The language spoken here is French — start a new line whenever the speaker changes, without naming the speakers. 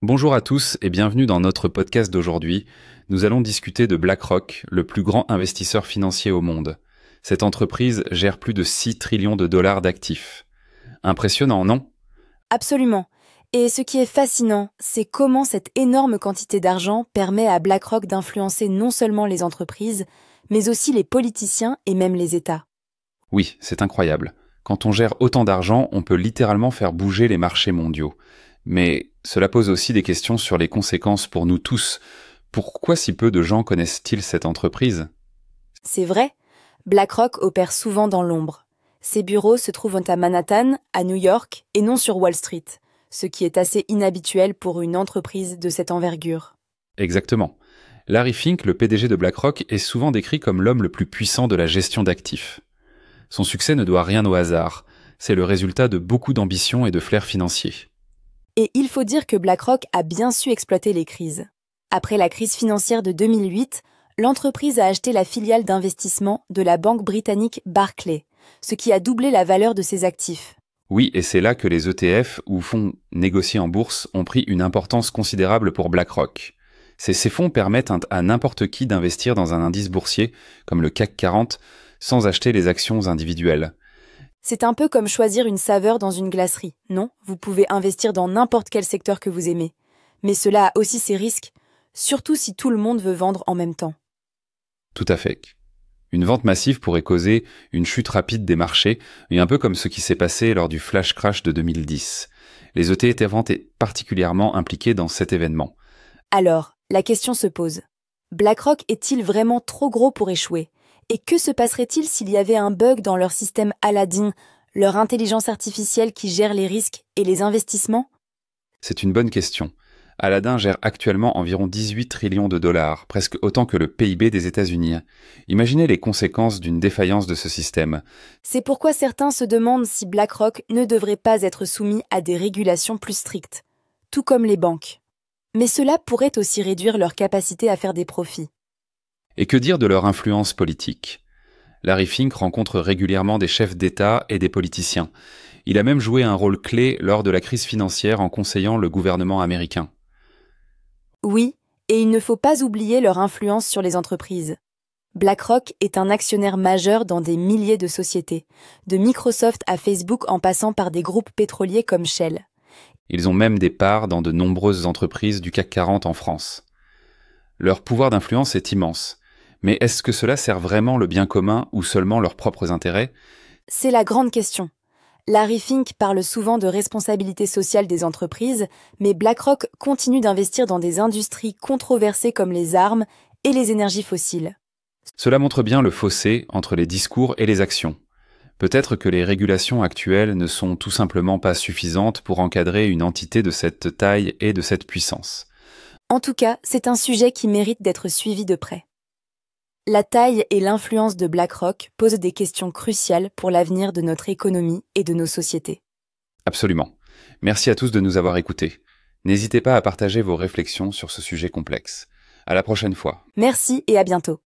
Bonjour à tous et bienvenue dans notre podcast d'aujourd'hui. Nous allons discuter de BlackRock, le plus grand investisseur financier au monde. Cette entreprise gère plus de 6 trillions de dollars d'actifs. Impressionnant, non?
Absolument. Et ce qui est fascinant, c'est comment cette énorme quantité d'argent permet à BlackRock d'influencer non seulement les entreprises, mais aussi les politiciens et même les États.
Oui, c'est incroyable. Quand on gère autant d'argent, on peut littéralement faire bouger les marchés mondiaux. Mais cela pose aussi des questions sur les conséquences pour nous tous. Pourquoi si peu de gens connaissent-ils cette entreprise?
C'est vrai, BlackRock opère souvent dans l'ombre. Ses bureaux se trouvent à Manhattan, à New York et non sur Wall Street, ce qui est assez inhabituel pour une entreprise de cette envergure.
Exactement. Larry Fink, le PDG de BlackRock, est souvent décrit comme l'homme le plus puissant de la gestion d'actifs. Son succès ne doit rien au hasard. C'est le résultat de beaucoup d'ambition et de flair financier.
Et il faut dire que BlackRock a bien su exploiter les crises. Après la crise financière de 2008, l'entreprise a acheté la filiale d'investissement de la banque britannique Barclays, ce qui a doublé la valeur de ses actifs.
Oui, et c'est là que les ETF, ou fonds négociés en bourse, ont pris une importance considérable pour BlackRock. Ces fonds permettent à n'importe qui d'investir dans un indice boursier, comme le CAC 40, sans acheter les actions individuelles.
C'est un peu comme choisir une saveur dans une glacerie, non? Vous pouvez investir dans n'importe quel secteur que vous aimez. Mais cela a aussi ses risques, surtout si tout le monde veut vendre en même temps.
Tout à fait. Une vente massive pourrait causer une chute rapide des marchés, et un peu comme ce qui s'est passé lors du flash crash de 2010. Les ETF étaient particulièrement impliqués dans cet événement.
Alors, la question se pose. BlackRock est-il vraiment trop gros pour échouer? Et que se passerait-il s'il y avait un bug dans leur système Aladdin, leur intelligence artificielle qui gère les risques et les investissements?
C'est une bonne question. Aladdin gère actuellement environ 18 trillions de dollars, presque autant que le PIB des États-Unis. Imaginez les conséquences d'une défaillance de ce système.
C'est pourquoi certains se demandent si BlackRock ne devrait pas être soumis à des régulations plus strictes, tout comme les banques. Mais cela pourrait aussi réduire leur capacité à faire des profits.
Et que dire de leur influence politique? Larry Fink rencontre régulièrement des chefs d'État et des politiciens. Il a même joué un rôle clé lors de la crise financière en conseillant le gouvernement américain.
Oui, et il ne faut pas oublier leur influence sur les entreprises. BlackRock est un actionnaire majeur dans des milliers de sociétés, de Microsoft à Facebook en passant par des groupes pétroliers comme Shell.
Ils ont même des parts dans de nombreuses entreprises du CAC 40 en France. Leur pouvoir d'influence est immense. Mais est-ce que cela sert vraiment le bien commun ou seulement leurs propres intérêts?
C'est la grande question. Larry Fink parle souvent de responsabilité sociale des entreprises, mais BlackRock continue d'investir dans des industries controversées comme les armes et les énergies fossiles.
Cela montre bien le fossé entre les discours et les actions. Peut-être que les régulations actuelles ne sont tout simplement pas suffisantes pour encadrer une entité de cette taille et de cette puissance.
En tout cas, c'est un sujet qui mérite d'être suivi de près. La taille et l'influence de BlackRock posent des questions cruciales pour l'avenir de notre économie et de nos sociétés.
Absolument. Merci à tous de nous avoir écoutés. N'hésitez pas à partager vos réflexions sur ce sujet complexe. À la prochaine fois.
Merci et à bientôt.